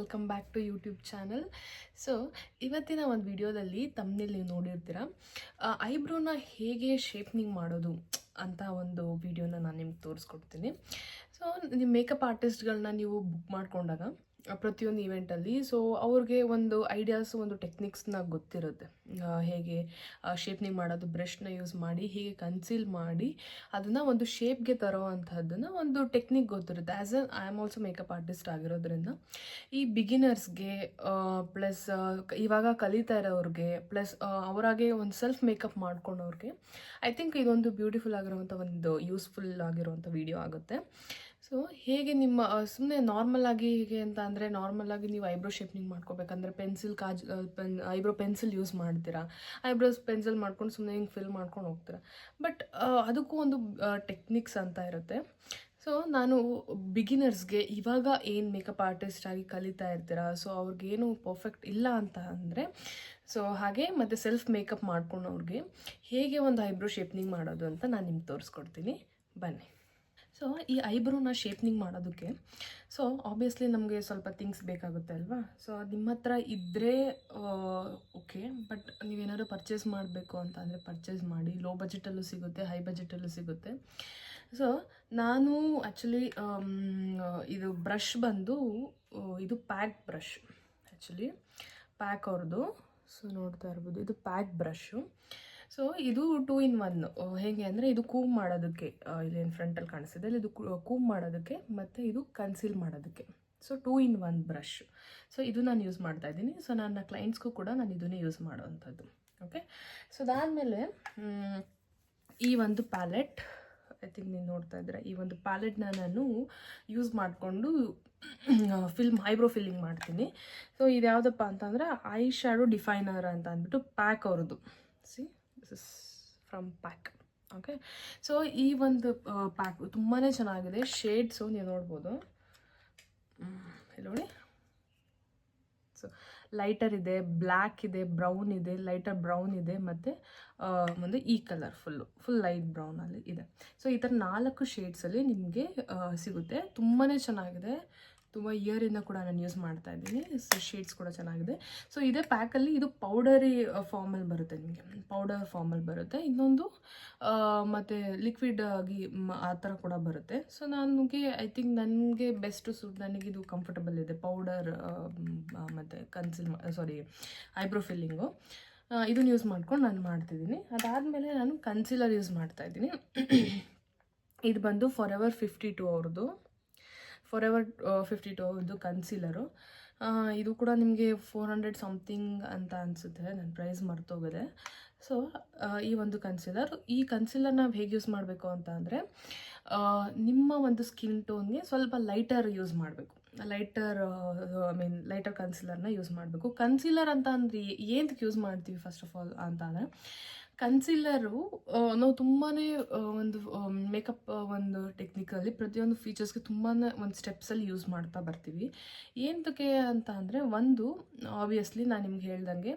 Welcome back to YouTube channel. So ಇವತ್ತಿನ ಒಂದು ವಿಡಿಯೋದಲ್ಲಿ ತಮ್ಮನೇಲಿ ನೀವು ನೋಡಿರ್ತೀರ ಐಬ್ರೋನ ಹೇಗೆ ಶೇಪ್ನಿಂಗ್ ಮಾಡೋದು ಅಂತ ಒಂದು ವಿಡಿಯೋನ ನಾನು ನಿಮ್ಗೆ ತೋರಿಸ್ಕೊಡ್ತೀನಿ. ಸೊ ನಿಮ್ಮ ಮೇಕಪ್ ಆರ್ಟಿಸ್ಟ್ಗಳನ್ನ ನೀವು ಬುಕ್ ಮಾಡ್ಕೊಂಡಾಗ ಪ್ರತಿಯೊಂದು ಈವೆಂಟಲ್ಲಿ ಸೊ ಅವ್ರಿಗೆ ಒಂದು ಐಡಿಯಾಸ್, ಒಂದು ಟೆಕ್ನಿಕ್ಸ್ನ ಗೊತ್ತಿರುತ್ತೆ. ಹೇಗೆ ಶೇಪ್ನಿಂಗ್ ಮಾಡೋದು, ಬ್ರಷ್ನ ಯೂಸ್ ಮಾಡಿ ಹೇಗೆ ಕನ್ಸೀಲ್ ಮಾಡಿ ಅದನ್ನು ಒಂದು ಶೇಪ್ಗೆ ತರೋ ಅಂಥದ್ದನ್ನು ಒಂದು ಟೆಕ್ನಿಕ್ ಗೊತ್ತಿರುತ್ತೆ. As I am also makeup artist ಆಗಿರೋದ್ರಿಂದ ಈ ಬಿಗಿನರ್ಸ್ಗೆ ಪ್ಲಸ್ ಇವಾಗ ಕಲಿತಾ ಇರೋವ್ರಿಗೆ ಪ್ಲಸ್ ಅವರಾಗೆ ಒಂದು ಸೆಲ್ಫ್ ಮೇಕಪ್ ಮಾಡ್ಕೊಂಡವ್ರಿಗೆ ಐ ಥಿಂಕ್ ಇದೊಂದು ಬ್ಯೂಟಿಫುಲ್ ಆಗಿರುವಂಥ ಒಂದು ಯೂಸ್ಫುಲ್ ಆಗಿರುವಂಥ ವಿಡಿಯೋ ಆಗುತ್ತೆ. ಸೊ ಹೇಗೆ ನಿಮ್ಮ ಸುಮ್ಮನೆ ನಾರ್ಮಲಾಗಿ ಹೇಗೆ ಅಂತ ಅಂದರೆ ನಾರ್ಮಲಾಗಿ ನೀವು ಐಬ್ರೋ ಶೇಪ್ನಿಂಗ್ ಮಾಡ್ಕೋಬೇಕಂದ್ರೆ ಐಬ್ರೋ ಪೆನ್ಸಿಲ್ ಯೂಸ್ ಮಾಡ್ತೀರಾ, ಐಬ್ರೋಸ್ ಪೆನ್ಸಿಲ್ ಮಾಡ್ಕೊಂಡು ಸುಮ್ಮನೆ ಹಿಂಗೆ ಫಿಲ್ ಮಾಡ್ಕೊಂಡು ಹೋಗ್ತೀರಾ. ಬಟ್ ಅದಕ್ಕೂ ಒಂದು ಟೆಕ್ನಿಕ್ಸ್ ಅಂತ ಇರುತ್ತೆ. ಸೊ ನಾನು ಬಿಗಿನರ್ಸ್ಗೆ ಇವಾಗ ಏನು ಮೇಕಪ್ ಆರ್ಟಿಸ್ಟ್ ಆಗಿ ಕಲಿತಾ ಇರ್ತೀರಾ, ಸೊ ಅವ್ರಿಗೇನು ಪರ್ಫೆಕ್ಟ್ ಇಲ್ಲ ಅಂತ ಅಂದರೆ ಸೊ ಹಾಗೆ ಮತ್ತು ಸೆಲ್ಫ್ ಮೇಕಪ್ ಮಾಡ್ಕೊಂಡವ್ರಿಗೆ ಹೇಗೆ ಒಂದು ಐಬ್ರೋ ಶೇಪ್ನಿಂಗ್ ಮಾಡೋದು ಅಂತ ನಾನು ನಿಮ್ಗೆ ತೋರಿಸ್ಕೊಡ್ತೀನಿ, ಬನ್ನಿ. ಸೊ ಈ ಐಬ್ರೋನ ಶೇಪ್ನಿಂಗ್ ಮಾಡೋದಕ್ಕೆ ಸೊ ಆಬ್ವಿಯಸ್ಲಿ ನಮಗೆ ಸ್ವಲ್ಪ ಥಿಂಗ್ಸ್ ಬೇಕಾಗುತ್ತೆ ಅಲ್ವಾ. ಸೊ ನಿಮ್ಮ ಹತ್ರ ಇದ್ದರೆ ಓಕೆ, ಬಟ್ ನೀವೇನಾದ್ರು ಪರ್ಚೇಸ್ ಮಾಡಬೇಕು ಅಂತ ಅಂದರೆ ಪರ್ಚೇಸ್ ಮಾಡಿ. ಲೋ ಬಜೆಟಲ್ಲೂ ಸಿಗುತ್ತೆ, ಹೈ ಬಜೆಟಲ್ಲೂ ಸಿಗುತ್ತೆ. ಸೊ ನಾನು ಆ್ಯಕ್ಚುಲಿ ಇದು ಬ್ರಷ್ ಬಂದು ಇದು ಪ್ಯಾಕ್ ಬ್ರಷ್, ಆ್ಯಕ್ಚುಲಿ ಪ್ಯಾಕ್ ಅವ್ರದ್ದು. ಸೊ ನೋಡ್ತಾ ಇರ್ಬೋದು, ಇದು ಪ್ಯಾಕ್ ಬ್ರಷು. ಸೊ ಇದು 2 in 1. ಹೇಗೆ ಅಂದರೆ ಇದು ಕೂಮ್ ಮಾಡೋದಕ್ಕೆ, ಇಲ್ಲೇನು ಫ್ರಂಟಲ್ಲಿ ಕಾಣಿಸ್ತಿದೆ ಇದು ಕೂಮ್ ಮಾಡೋದಕ್ಕೆ ಮತ್ತು ಇದು ಕನ್ಸೀಲ್ ಮಾಡೋದಕ್ಕೆ. So 2 in 1 brush. ಸೊ ಇದು ನಾನು ಯೂಸ್ ಮಾಡ್ತಾ ಇದ್ದೀನಿ. ಸೊ ನನ್ನ ಕ್ಲೈಂಟ್ಸ್ಗೂ ಕೂಡ ನಾನು ಇದನ್ನೇ ಯೂಸ್ ಮಾಡೋವಂಥದ್ದು. ಓಕೆ, ಸೊ ಅದಾದಮೇಲೆ ಈ ಒಂದು ಪ್ಯಾಲೆಟ್, ಐ ಥಿಂಕ್ ನೀವು ನೋಡ್ತಾ ಇದ್ದೀರಾ, ಈ ಒಂದು ಪ್ಯಾಲೆಟ್ನ ನಾನು ಯೂಸ್ ಮಾಡಿಕೊಂಡು ಐಬ್ರೋ ಫಿಲ್ಲಿಂಗ್ ಮಾಡ್ತೀನಿ. ಸೊ ಇದು ಯಾವುದಪ್ಪ ಅಂತಂದರೆ ಐ ಶ್ಯಾಡೋ ಡಿಫೈನರ್ ಅಂತ ಅಂದ್ಬಿಟ್ಟು ಪ್ಯಾಕ್ ಅವ್ರದ್ದು. C, this is from pack. Okay, so ಈ ಒಂದು ಪ್ಯಾಕ್ ತುಂಬಾ ಚೆನ್ನಾಗಿದೆ. ಶೇಡ್ಸು ನೀವು ನೋಡ್ಬೋದು, ಇಲ್ಲಿ ನೋಡಿ. ಸೊ ಲೈಟರ್ ಇದೆ, ಬ್ಲ್ಯಾಕ್ ಇದೆ, ಬ್ರೌನ್ ಇದೆ, ಲೈಟರ್ ಬ್ರೌನ್ ಇದೆ, ಮತ್ತು ಒಂದು ಈ ಕಲರ್ ಫುಲ್ ಲೈಟ್ ಬ್ರೌನಲ್ಲಿ ಇದೆ. ಸೊ ಈ ಥರ 4 ಶೇಡ್ಸಲ್ಲಿ ನಿಮಗೆ ಸಿಗುತ್ತೆ. ತುಂಬಾ ಚೆನ್ನಾಗಿದೆ. ತುಂಬ ಇಯರಿಂದ ಕೂಡ ನಾನು ಯೂಸ್ ಮಾಡ್ತಾ ಇದ್ದೀನಿ. ಸೊ ಶೇಡ್ಸ್ ಕೂಡ ಚೆನ್ನಾಗಿದೆ. ಸೊ ಇದೇ ಪ್ಯಾಕಲ್ಲಿ ಇದು ಪೌಡರಿ ಫಾರ್ಮಲ್ಲಿ ಬರುತ್ತೆ, ನಿಮಗೆ ಪೌಡರ್ ಫಾರ್ಮಲ್ಲಿ ಬರುತ್ತೆ. ಇನ್ನೊಂದು ಮತ್ತು ಲಿಕ್ವಿಡ್ ಆಗಿ ಆ ಥರ ಕೂಡ ಬರುತ್ತೆ. ಸೊ ನನಗೆ ಐ ಥಿಂಕ್ ನನಗೆ ಬೆಸ್ಟ್ ಸೂಟ್, ನನಗಿದು ಕಂಫರ್ಟಬಲ್ ಇದೆ, ಪೌಡರ್ ಮತ್ತು ಐಬ್ರೋ ಫಿಲ್ಲಿಂಗು. ಇದನ್ನು ಯೂಸ್ ಮಾಡ್ಕೊಂಡು ನಾನು ಮಾಡ್ತಿದ್ದೀನಿ. ಅದಾದಮೇಲೆ ನಾನು ಕನ್ಸೀಲರ್ ಯೂಸ್ ಮಾಡ್ತಾಯಿದ್ದೀನಿ. ಇದು ಬಂದು ಫಾರೆವರ್ 52 ಅವ್ರದ್ದು, ಫಾರೆವರ್ 52 ಅವ್ರದ್ದು ಕನ್ಸೀಲರು. ಇದು ಕೂಡ ನಿಮಗೆ 400 ಸಮಥಿಂಗ್ ಅಂತ ಅನಿಸುತ್ತೆ, ನನ್ನ ಪ್ರೈಸ್ ಮರ್ತೋಗಿದೆ. ಸೊ ಈ ಒಂದು ಕನ್ಸೀಲರ್, ಈ ಕನ್ಸೀಲರ್ ನಾವು ಹೇಗೆ ಯೂಸ್ ಮಾಡಬೇಕು ಅಂತ ಅಂದರೆ ನಿಮ್ಮ ಒಂದು ಸ್ಕಿನ್ ಟೋನ್ಗೆ ಸ್ವಲ್ಪ ಲೈಟರ್ ಯೂಸ್ ಮಾಡಬೇಕು. ಲೈಟರ್ ಕನ್ಸೀಲರ್ನ ಯೂಸ್ ಮಾಡಬೇಕು. ಕನ್ಸೀಲರ್ ಅಂತ ಅಂದರೆ ಏನಕ್ಕೆ ಯೂಸ್ ಮಾಡ್ತೀವಿ ಫಸ್ಟ್ ಆಫ್ ಆಲ್ ಅಂತ ಅಂದರೆ, ಕನ್ಸೀಲರು ನಾವು ತುಂಬಾ ಒಂದು ಮೇಕಪ್ ಒಂದು ಟೆಕ್ನಿಕಲ್ಲಿ ಪ್ರತಿಯೊಂದು ಫೀಚರ್ಸ್ಗೆ ತುಂಬಾ ಒಂದು ಸ್ಟೆಪ್ಸಲ್ಲಿ ಯೂಸ್ ಮಾಡ್ತಾ ಬರ್ತೀವಿ. ಏನಕ್ಕೆ ಅಂತ ಅಂದರೆ, ಒಂದು ಆಬ್ವಿಯಸ್ಲಿ ನಾನು ನಿಮ್ಗೆ ಹೇಳ್ದಂಗೆ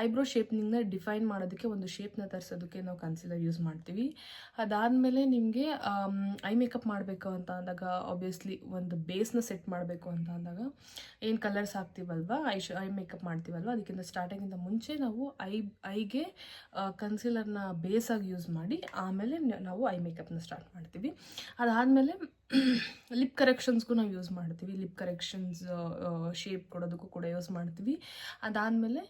ಐಬ್ರೋ ಶೇಪ್ನಿಂಗ್ನ ಡಿಫೈನ್ ಮಾಡೋದಕ್ಕೆ, ಒಂದು ಶೇಪ್ನ ತರಿಸೋದಕ್ಕೆ ನಾವು ಕನ್ಸೀಲರ್ ಯೂಸ್ ಮಾಡ್ತೀವಿ. ಅದಾದಮೇಲೆ ನಿಮಗೆ ಐ ಮೇಕಪ್ ಮಾಡಬೇಕು ಅಂತ ಅಂದಾಗ, ಆಬ್ವಿಯಸ್ಲಿ ಒಂದು ಬೇಸ್ನ ಸೆಟ್ ಮಾಡಬೇಕು ಅಂತ ಅಂದಾಗ ಏನು ಕಲರ್ಸ್ ಹಾಕ್ತೀವಲ್ವ, ಐ ಮೇಕಪ್ ಮಾಡ್ತೀವಲ್ವ, ಅದಕ್ಕಿಂತ ಸ್ಟಾರ್ಟಿಂಗಿಂತ ಮುಂಚೆ ನಾವು ಐಗೆ ಕನ್ಸೀಲರ್ನ ಬೇಸಾಗಿ ಯೂಸ್ ಮಾಡಿ ಆಮೇಲೆ ನಾವು ಐ ಮೇಕಪ್ನ ಸ್ಟಾರ್ಟ್ ಮಾಡ್ತೀವಿ. ಅದಾದಮೇಲೆ ಲಿಪ್ ಕರೆಕ್ಷನ್ಸ್ಗೂ ನಾವು ಯೂಸ್ ಮಾಡ್ತೀವಿ. ಲಿಪ್ ಕರೆಕ್ಷನ್ಸ್ ಶೇಪ್ ಕೊಡೋದಕ್ಕೂ ಕೂಡ ಯೂಸ್ ಮಾಡ್ತೀವಿ. ಅದಾದಮೇಲೆ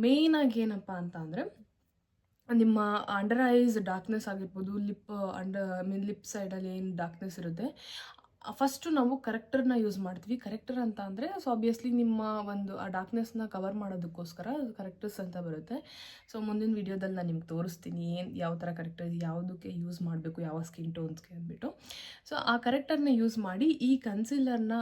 ಮೇಯ್ನಾಗಿ ಏನಪ್ಪ ಅಂತ ಅಂದರೆ, ನಿಮ್ಮ ಅಂಡರ್ ಐಸ್ ಡಾರ್ಕ್ನೆಸ್ ಆಗಿರ್ಬೋದು, ಲಿಪ್ ಸೈಡಲ್ಲಿ ಏನು ಡಾರ್ಕ್ನೆಸ್ ಇರುತ್ತೆ, ಫಸ್ಟು ನಾವು ಕರೆಕ್ಟರ್ನ ಯೂಸ್ ಮಾಡ್ತೀವಿ. ಕರೆಕ್ಟರ್ ಅಂತ ಅಂದರೆ ಸೊ ಆಬ್ವಿಯಸ್ಲಿ ನಿಮ್ಮ ಒಂದು ಆ ಡಾರ್ಕ್ನೆಸ್ನ ಕವರ್ ಮಾಡೋದಕ್ಕೋಸ್ಕರ ಕರೆಕ್ಟರ್ಸ್ ಅಂತ ಬರುತ್ತೆ. ಸೊ ಮುಂದಿನ ವೀಡಿಯೋದಲ್ಲಿ ನಾನು ನಿಮ್ಗೆ ತೋರಿಸ್ತೀನಿ ಯಾವ ಥರ ಕರೆಕ್ಟರ್ ಯಾವುದಕ್ಕೆ ಯೂಸ್ ಮಾಡಬೇಕು, ಯಾವ ಸ್ಕಿನ್ ಟೋನ್ಸ್ಗೆ ಅಂದ್ಬಿಟ್ಟು. ಸೊ ಆ ಕರೆಕ್ಟರ್ನ ಯೂಸ್ ಮಾಡಿ ಈ ಕನ್ಸೀಲರ್ನ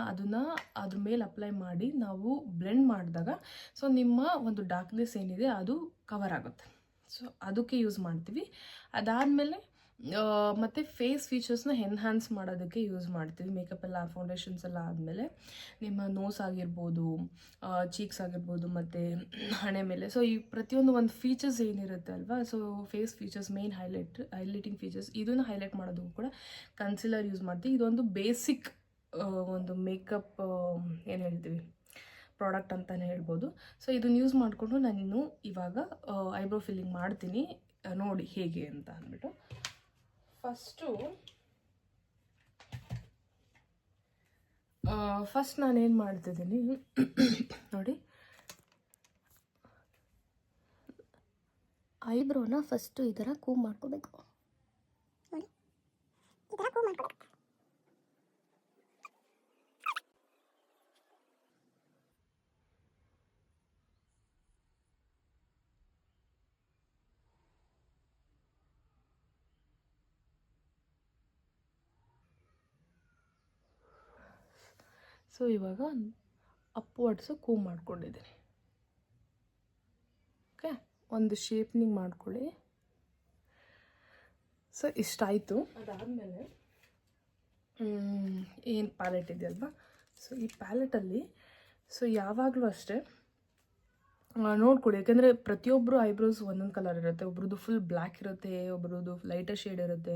ಅದ್ರ ಮೇಲೆ ಅಪ್ಲೈ ಮಾಡಿ ನಾವು ಬ್ಲೆಂಡ್ ಮಾಡಿದಾಗ ಸೊ ನಿಮ್ಮ ಒಂದು ಡಾರ್ಕ್ನೆಸ್ ಏನಿದೆ ಅದು ಕವರ್ ಆಗುತ್ತೆ. ಸೊ ಅದಕ್ಕೆ ಯೂಸ್ ಮಾಡ್ತೀವಿ. ಅದಾದಮೇಲೆ ಮತ್ತು ಫೇಸ್ ಫೀಚರ್ಸ್ನ ಎನ್ಹ್ಯಾನ್ಸ್ ಮಾಡೋದಕ್ಕೆ ಯೂಸ್ ಮಾಡ್ತೀವಿ. ಮೇಕಪ್ ಎಲ್ಲ, ಫೌಂಡೇಶನ್ಸ್ ಎಲ್ಲ ಆದಮೇಲೆ ನಿಮ್ಮ ನೋಸ್ ಆಗಿರ್ಬೋದು, ಚೀಕ್ಸ್ ಆಗಿರ್ಬೋದು, ಮತ್ತು ಹಣೆ ಮೇಲೆ. ಸೊ ಈ ಪ್ರತಿಯೊಂದು ಒಂದು ಫೀಚರ್ಸ್ ಏನಿರುತ್ತೆ ಅಲ್ವಾ, so face features, main highlighting features, ಇದನ್ನು ಹೈಲೈಟ್ ಮಾಡೋದಕ್ಕೂ ಕೂಡ ಕನ್ಸೀಲರ್ ಯೂಸ್ ಮಾಡ್ತೀವಿ. ಇದೊಂದು ಬೇಸಿಕ್ ಒಂದು ಮೇಕಪ್ ಏನು ಹೇಳ್ತೀವಿ, ಪ್ರಾಡಕ್ಟ್ ಅಂತಲೇ ಹೇಳ್ಬೋದು. ಸೊ ಇದನ್ನು ಯೂಸ್ ಮಾಡಿಕೊಂಡು ನಾನು ಇವಾಗ ಐಬ್ರೋ ಫಿಲ್ಲಿಂಗ್ ಮಾಡ್ತೀನಿ, ನೋಡಿ ಹೇಗೆ ಅಂತ ಅಂದ್ಬಿಟ್ಟು. ಫಸ್ಟ್ ನಾನೇನು ಮಾಡ್ತಿದ್ದೀನಿ ನೋಡಿ, ಐಬ್ರೋನ ಫಸ್ಟು ಈ ಥರ ಕೂಮ್ ಮಾಡ್ಕೋಬೇಕು. ನೋಡಿ ಈ ಥರ ಕೂಮ್ ಮಾಡ್ಕೋಬೇಕು. ಸೊ ಇವಾಗ ಅಪ್ವರ್ಡ್ಸು ಕೂಮ್ ಮಾಡ್ಕೊಂಡಿದ್ದೀನಿ. ಓಕೆ, ಒಂದು ಶೇಪ್ನಿಂಗ್ ಮಾಡ್ಕೊಳ್ಳಿ. ಸೊ ಇಷ್ಟಾಯಿತು. ಅದಾದಮೇಲೆ ಏನು ಪ್ಯಾಲೆಟ್ ಇದೆಯಲ್ವಾ, ಸೊ ಈ ಪ್ಯಾಲೆಟಲ್ಲಿ ಸೊ ಯಾವಾಗಲೂ ಅಷ್ಟೇ ನೋಡ್ಕೊಳ್ಳಿ, ಯಾಕೆಂದರೆ ಪ್ರತಿಯೊಬ್ಬರು ಐಬ್ರೋಸ್ ಒಂದೊಂದು ಕಲರ್ ಇರುತ್ತೆ. ಒಬ್ರದ್ದು ಫುಲ್ ಬ್ಲ್ಯಾಕ್ ಇರುತ್ತೆ, ಒಬ್ರದ್ದು ಲೈಟರ್ ಶೇಡ್ ಇರುತ್ತೆ.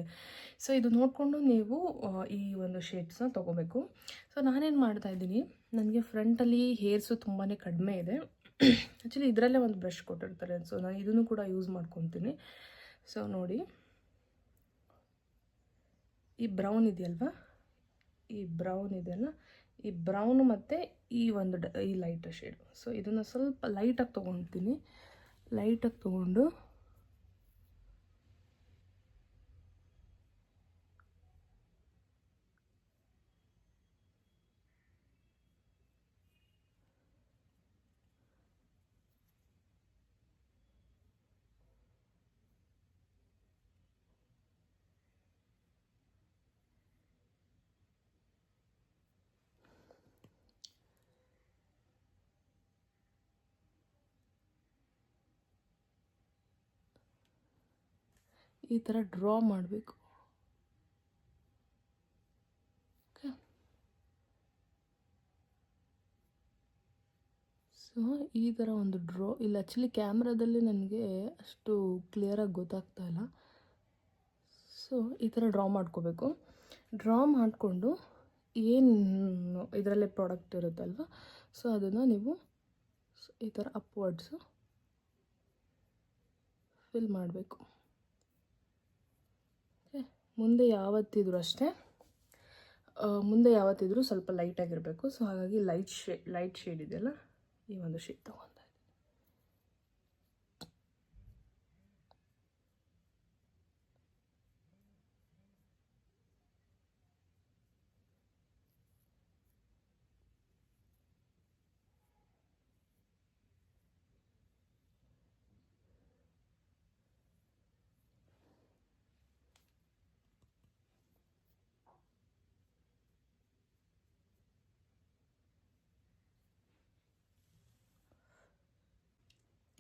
ಸೊ ಇದು ನೋಡಿಕೊಂಡು ನೀವು ಈ ಒಂದು ಶೇಡ್ಸ್ನ ತೊಗೋಬೇಕು. ಸೊ ನಾನೇನು ಮಾಡ್ತಾಯಿದ್ದೀನಿ, ನನಗೆ ಫ್ರಂಟಲ್ಲಿ ಹೇರ್ಸು ತುಂಬಾ ಕಡಿಮೆ ಇದೆ. ಆ್ಯಕ್ಚುಲಿ ಇದರಲ್ಲೇ ಒಂದು ಬ್ರಷ್ ಕೊಟ್ಟಿರ್ತಾರೆ, ಸೊ ನಾನು ಇದನ್ನು ಕೂಡ ಯೂಸ್ ಮಾಡ್ಕೊತೀನಿ. ಸೊ ನೋಡಿ, ಈ ಬ್ರೌನ್ ಇದೆಯಲ್ವ, ಈ ಬ್ರೌನ್ ಇದೆಯಲ್ಲ, ಈ ಬ್ರೌನು ಮತ್ತು ಈ ಒಂದು ಈ ಲೈಟರ್ ಶೇಡು. ಸೊ ಇದನ್ನು ಸ್ವಲ್ಪ ಲೈಟಾಗಿ ತೊಗೊಳ್ತೀನಿ. ಲೈಟಾಗಿ ತೊಗೊಂಡು ಈ ಥರ ಡ್ರಾ ಮಾಡಬೇಕು. ಓಕೆ, ಸೊ ಈ ಥರ ಒಂದು ಡ್ರಾ. ಇಲ್ಲ ಆ್ಯಕ್ಚುಲಿ ಕ್ಯಾಮ್ರಾದಲ್ಲಿ ನನಗೆ ಅಷ್ಟು ಕ್ಲಿಯರಾಗಿ ಗೊತ್ತಾಗ್ತಾ ಇಲ್ಲ. ಸೊ ಈ ಥರ ಡ್ರಾ ಮಾಡ್ಕೋಬೇಕು. ಡ್ರಾ ಮಾಡಿಕೊಂಡು ಏನು ಇದರಲ್ಲೇ ಪ್ರಾಡಕ್ಟ್ ಇರುತ್ತಲ್ವ, ಸೊ ಅದನ್ನು ನೀವು ಈ ಥರ ಅಪ್ವರ್ಡ್ಸು ಫಿಲ್ ಮಾಡಬೇಕು. ಓಕೆ, ಮುಂದೆ ಯಾವತ್ತಿದ್ರೂ ಸ್ವಲ್ಪ ಲೈಟಾಗಿರಬೇಕು. ಸೊ ಹಾಗಾಗಿ ಲೈಟ್ ಶೇಡ್ ಇದೆಯಲ್ಲ, ಈ ಒಂದು ಶೇಡ್ ತೊಗೊತಾ ಇದ್ದೀನಿ.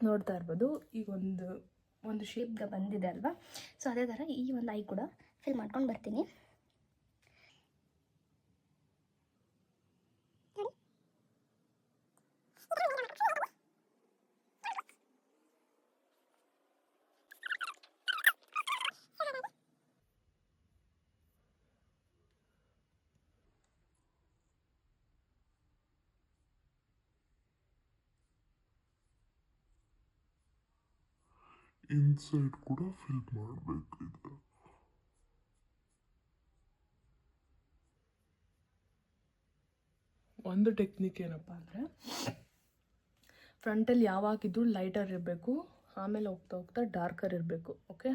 ನೋಡ್ತಾ ಇರ್ಬೋದು, ಈಗ ಒಂದು ಶೇಪ್ಗೆ ಬಂದಿದೆ ಅಲ್ವಾ. ಸೊ ಅದೇ ಥರ ಈ ಒಂದು ಐ ಕೂಡ ಫಿಲ್ ಮಾಡ್ಕೊಂಡು ಬರ್ತೀನಿ. ಇನ್ಸೈಡ್ ಕೂಡ ಫಿಲ್ ಮಾಡಬೇಕು. ಇದು ಒಂದು ಟೆಕ್ನಿಕ್ ಏನಪ್ಪ ಅಂದರೆ, ಫ್ರಂಟಲ್ಲಿ ಯಾವಾಗಿದ್ರೂ ಲೈಟರ್ ಇರಬೇಕು, ಆಮೇಲೆ ಹೋಗ್ತಾ ಹೋಗ್ತಾ ಡಾರ್ಕರ್ ಇರಬೇಕು. ಓಕೆ,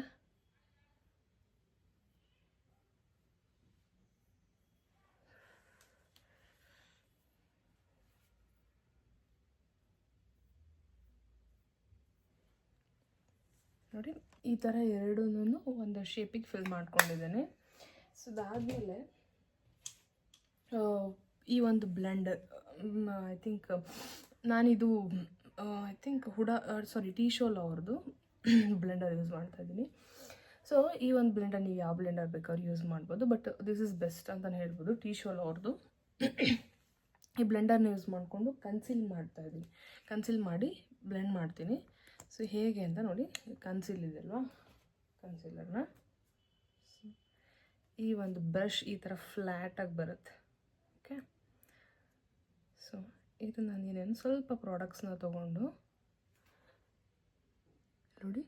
ನೋಡಿ ಈ ಥರ ಎರಡೂ ಒಂದು ಶೇಪಿಗೆ ಫಿಲ್ ಮಾಡ್ಕೊಂಡಿದ್ದೇನೆ. ಸೊ ಅದಾದಮೇಲೆ ಈ ಒಂದು ಬ್ಲೆಂಡರ್, ಐ ಥಿಂಕ್ ನಾನಿದು ಟೀಶೋಲ್ ಅವ್ರದ್ದು ಬ್ಲೆಂಡರ್ ಯೂಸ್ ಮಾಡ್ತಾಯಿದ್ದೀನಿ. ಸೊ ಈ ಒಂದು ಬ್ಲೆಂಡರ್ ನೀವು ಯಾವ ಬ್ಲೆಂಡರ್ ಬೇಕಾದ್ರೂ ಯೂಸ್ ಮಾಡ್ಬೋದು, ಬಟ್ ದಿಸ್ ಇಸ್ ಬೆಸ್ಟ್ ಅಂತಲೇ ಹೇಳ್ಬೋದು. ಟೀಶೋಲ್ ಅವ್ರದ್ದು ಈ ಬ್ಲೆಂಡರ್ನ ಯೂಸ್ ಮಾಡಿಕೊಂಡು ಕನ್ಸೀಲ್ ಮಾಡಿ ಬ್ಲೆಂಡ್ ಮಾಡ್ತೀನಿ. ಸೊ ಹೇಗೆ ಅಂತ ನೋಡಿ, ಕನ್ಸೀಲ್ ಇದೆಯಲ್ವಾ, ಕನ್ಸೀಲರ್ನ ಈ ಒಂದು ಬ್ರಷ್ ಈ ಥರ ಫ್ಲ್ಯಾಟಾಗಿ ಬರುತ್ತೆ. ಓಕೆ, ಸೊ ಇದು ನಾನೇನೇನು ಸ್ವಲ್ಪ ಪ್ರಾಡಕ್ಟ್ಸ್ನ ತೊಗೊಂಡು ನೋಡಿ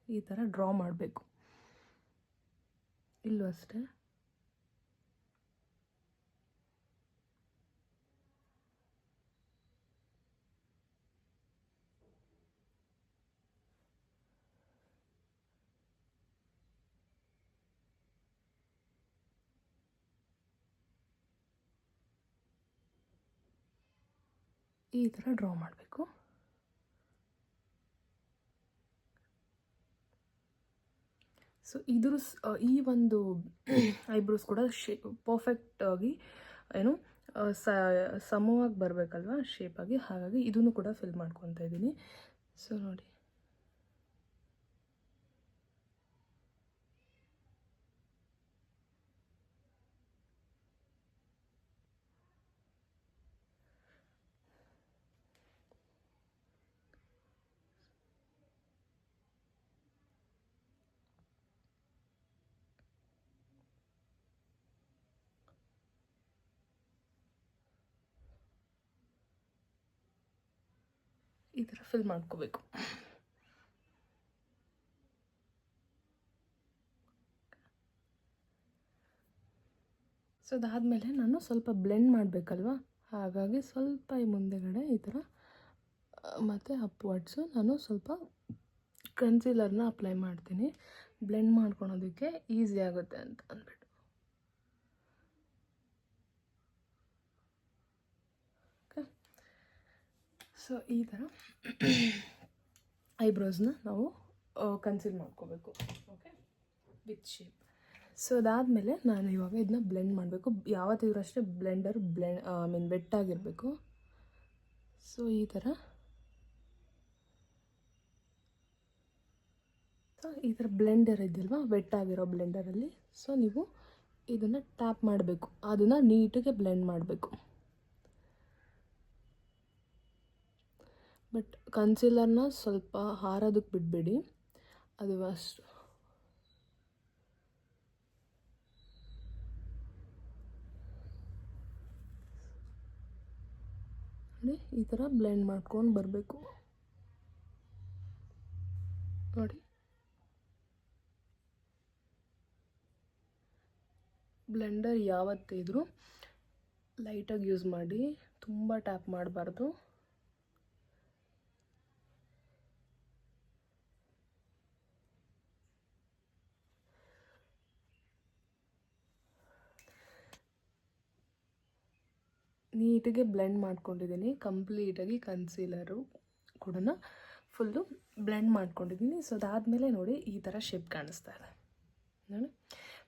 ಈ ಥರ ಡ್ರಾ ಮಾಡಬೇಕು. ಇಲ್ಲೂ ಅಷ್ಟೇ ಈ ಥರ ಡ್ರಾ ಮಾಡಬೇಕು. ಸೊ ಇದ್ರ ಈ ಒಂದು ಐಬ್ರೋಸ್ ಕೂಡ ಪರ್ಫೆಕ್ಟಾಗಿ ಏನು ಸಮವಾಗಿ ಬರಬೇಕಲ್ವ ಶೇಪಾಗಿ, ಹಾಗಾಗಿ ಇದನ್ನು ಕೂಡ ಫಿಲ್ ಮಾಡ್ಕೊತಾ ಇದ್ದೀನಿ. ಸೊ ನೋಡಿ ಈ ಥರ ಫಿಲ್ ಮಾಡ್ಕೋಬೇಕು. ಸೊ ಅದಾದಮೇಲೆ ನಾನು ಸ್ವಲ್ಪ ಬ್ಲೆಂಡ್ ಮಾಡಬೇಕಲ್ವ, ಹಾಗಾಗಿ ಸ್ವಲ್ಪ ಈ ಮುಂದೆಗಡೆ ಈ ಥರ ಮತ್ತು ಅಪ್ವರ್ಡ್ಸು ನಾನು ಸ್ವಲ್ಪ ಕನ್ಸೀಲರ್ನ ಅಪ್ಲೈ ಮಾಡ್ತೀನಿ, ಬ್ಲೆಂಡ್ ಮಾಡ್ಕೊಳೋದಕ್ಕೆ ಈಸಿ ಆಗುತ್ತೆ ಅಂತ ಅಂದ್ಬಿಟ್ಟು. ಓಕೆ, ಸೊ ಈ ಥರ ಐಬ್ರೋಸ್ನ ನಾವು ಕನ್ಸೀಲ್ ಮಾಡ್ಕೋಬೇಕು. Okay, with shape. ಸೊ ಅದಾದಮೇಲೆ ನಾನು ಇವಾಗ ಇದನ್ನ ಬ್ಲೆಂಡ್ ಮಾಡಬೇಕು. ಯಾವತ್ತಿದ್ರೂ ಅಷ್ಟೇ ಬ್ಲೆಂಡರ್ ವೆಟ್ಟಾಗಿರಬೇಕು. ಸೊ ಈ ಥರ ಬ್ಲೆಂಡರ್ ಇದೆಯಲ್ವ, ವೆಟ್ಟಾಗಿರೋ ಬ್ಲೆಂಡರಲ್ಲಿ ಸೊ ನೀವು ಇದನ್ನು ಟ್ಯಾಪ್ ಮಾಡಬೇಕು, ಅದನ್ನು ನೀಟಾಗಿ ಬ್ಲೆಂಡ್ ಮಾಡಬೇಕು. ಬಟ್ ಕನ್ಸೀಲರ್ನ ಸ್ವಲ್ಪ ಹಾರೋದಕ್ಕೆ ಬಿಡಬೇಡಿ, ಅದು ಅಷ್ಟು ಈ ಥರ ಬ್ಲೆಂಡ್ ಮಾಡ್ಕೊಂಡು ಬರಬೇಕು. ನೋಡಿ, ಬ್ಲೆಂಡರ್ ಯಾವತ್ತಿದ್ರೂ ಲೈಟಾಗಿ ಯೂಸ್ ಮಾಡಿ, ತುಂಬ ಟ್ಯಾಪ್ ಮಾಡಬಾರ್ದು. ನೀಟಾಗಿ ಬ್ಲೆಂಡ್ ಮಾಡ್ಕೊಂಡಿದ್ದೀನಿ, ಕಂಪ್ಲೀಟಾಗಿ ಕನ್ಸೀಲರು ಕೂಡ ಫುಲ್ಲು ಬ್ಲೆಂಡ್ ಮಾಡ್ಕೊಂಡಿದ್ದೀನಿ. ಸೊ ಅದಾದಮೇಲೆ ನೋಡಿ ಈ ಥರ ಶೇಪ್ ಕಾಣಿಸ್ತಾ ಇದೆ ನೋಡಿ.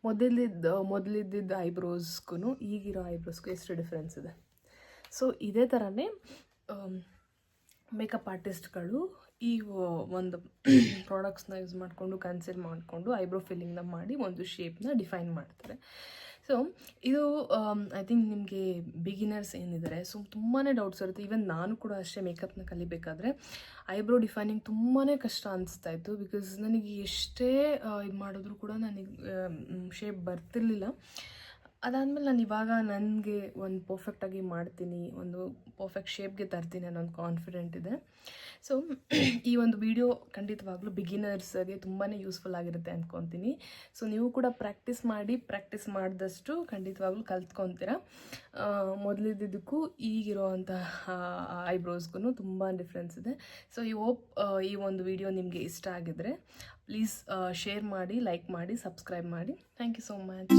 ಮೊದಲಿದ್ದ ಐಬ್ರೋಸ್ಗೂ ಈಗಿರೋ ಐಬ್ರೋಸ್ಗೂ ಎಷ್ಟು ಡಿಫ್ರೆನ್ಸ್ ಇದೆ. ಸೊ ಇದೇ ಥರನೇ ಮೇಕಪ್ ಆರ್ಟಿಸ್ಟ್ಗಳು ಈ ಒಂದು ಪ್ರಾಡಕ್ಟ್ಸ್ನ ಯೂಸ್ ಮಾಡಿಕೊಂಡು ಕನ್ಸೀಲ್ ಮಾಡಿಕೊಂಡು ಐಬ್ರೋ ಫಿಲ್ಲಿಂಗ್ನ ಮಾಡಿ ಒಂದು ಶೇಪ್ನ ಡಿಫೈನ್ ಮಾಡ್ತಾರೆ. ಸೊ ಇದು ಐ ಥಿಂಕ್ ನಿಮಗೆ ಬಿಗಿನರ್ಸ್ ಏನಿದ್ದಾರೆ, ಸೊ ತುಂಬಾ ಡೌಟ್ಸ್ ಇರುತ್ತೆ. ಈವನ್ ನಾನು ಕೂಡ ಅಷ್ಟೇ ಮೇಕಪ್ನ ಕಲಿಬೇಕಾದ್ರೆ ಐಬ್ರೋ ಡಿಫೈನಿಂಗ್ ತುಂಬಾ ಕಷ್ಟ ಅನಿಸ್ತಾ ಇತ್ತು. ಬಿಕಾಸ್ ನನಗೆ ಎಷ್ಟೇ ಇದು ಮಾಡಿದ್ರು ಕೂಡ ನನಗೆ ಶೇಪ್ ಬರ್ತಿರ್ಲಿಲ್ಲ. ಅದಾದಮೇಲೆ ನಾನು ಇವಾಗ ನನಗೆ ಒಂದು ಪರ್ಫೆಕ್ಟಾಗಿ ಮಾಡ್ತೀನಿ, ಒಂದು ಪರ್ಫೆಕ್ಟ್ ಶೇಪ್ಗೆ ತರ್ತೀನಿ ಅನ್ನೋ ಒಂದು ಕಾನ್ಫಿಡೆಂಟ್ ಇದೆ. ಸೊ ಈ ಒಂದು ವಿಡಿಯೋ ಖಂಡಿತವಾಗ್ಲೂ ಬಿಗಿನರ್ಸ್ಗೆ ತುಂಬಾ ಯೂಸ್ಫುಲ್ ಆಗಿರುತ್ತೆ ಅಂದ್ಕೊತೀನಿ. ಸೊ ನೀವು ಕೂಡ ಪ್ರಾಕ್ಟೀಸ್ ಮಾಡಿದಷ್ಟು ಖಂಡಿತವಾಗ್ಲೂ ಕಲ್ತ್ಕೊತೀರಾ. ಮೊದಲಿದ್ದಕ್ಕೂ ಈಗಿರೋ ಅಂತಹ ಐಬ್ರೋಸ್ಗೂ ತುಂಬ ಡಿಫ್ರೆನ್ಸ್ ಇದೆ. ಸೊ ಈ ಒಂದು ವಿಡಿಯೋ ನಿಮಗೆ ಇಷ್ಟ ಆಗಿದ್ರೆ ಪ್ಲೀಸ್ ಶೇರ್ ಮಾಡಿ, ಲೈಕ್ ಮಾಡಿ, ಸಬ್ಸ್ಕ್ರೈಬ್ ಮಾಡಿ. Thank you so much.